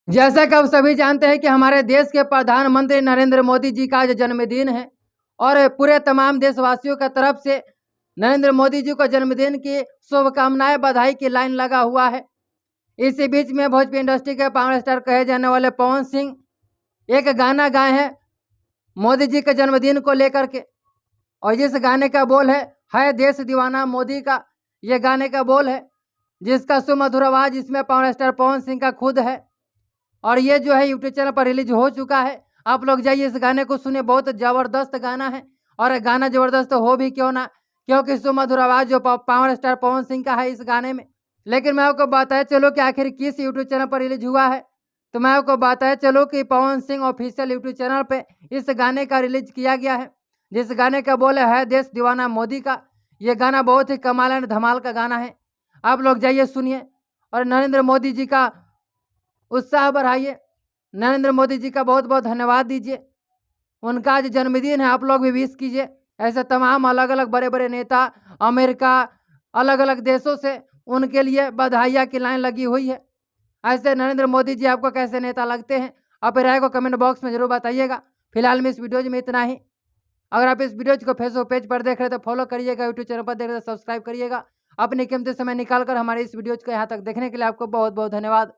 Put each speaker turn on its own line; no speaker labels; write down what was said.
जैसा कि आप सभी जानते हैं कि हमारे देश के प्रधानमंत्री नरेंद्र मोदी जी का आज जन्मदिन है और पूरे तमाम देशवासियों की तरफ से नरेंद्र मोदी जी को जन्मदिन की शुभकामनाएं बधाई की लाइन लगा हुआ है। इसी बीच में भोजपुरी इंडस्ट्री के पावर स्टार कहे जाने वाले पवन सिंह एक गाना गाए हैं मोदी जी के जन्मदिन को लेकर के, और जिस गाने का बोल है देश दीवाना मोदी का। ये गाने का बोल है जिसका सुमधुर आवाज इसमें पावर स्टार पवन सिंह का खुद है, और ये जो है यूट्यूब चैनल पर रिलीज हो चुका है। आप लोग जाइए इस गाने को सुने, बहुत ज़बरदस्त गाना है। और गाना ज़बरदस्त हो भी क्यों ना, क्योंकि सुमधुर आवाज़ जो पावर स्टार पवन सिंह का है इस गाने में। लेकिन मैं आपको बताया चलो कि आखिर किस यूट्यूब चैनल पर रिलीज हुआ है, तो मैं आपको बताया चलो कि Pawan Singh official YouTube channel पर इस गाने का रिलीज किया गया है, जिस गाने का बोल है देश दीवाना मोदी का। ये गाना बहुत ही कमाल एंड धमाल का गाना है। आप लोग जाइए सुनिए और नरेंद्र मोदी जी का उत्साह बढ़ाइए। नरेंद्र मोदी जी का बहुत बहुत धन्यवाद दीजिए। उनका आज जन्मदिन है, आप लोग भी विश कीजिए। ऐसे तमाम अलग अलग बड़े बड़े नेता अमेरिका अलग अलग देशों से उनके लिए बधाइयाँ की लाइन लगी हुई है। ऐसे नरेंद्र मोदी जी आपको कैसे नेता लगते हैं, आप राय को कमेंट बॉक्स में जरूर बताइएगा। फिलहाल में इस वीडियो में इतना ही। अगर आप इस वीडियो को फेसबुक पेज पर देख रहे हैं तो फॉलो करिएगा, यूट्यूब चैनल पर देख रहे हैं तो सब्सक्राइब करिएगा। अपने कीमती समय निकाल कर हमारे इस वीडियो को यहाँ तक देखने के लिए आपको बहुत बहुत धन्यवाद।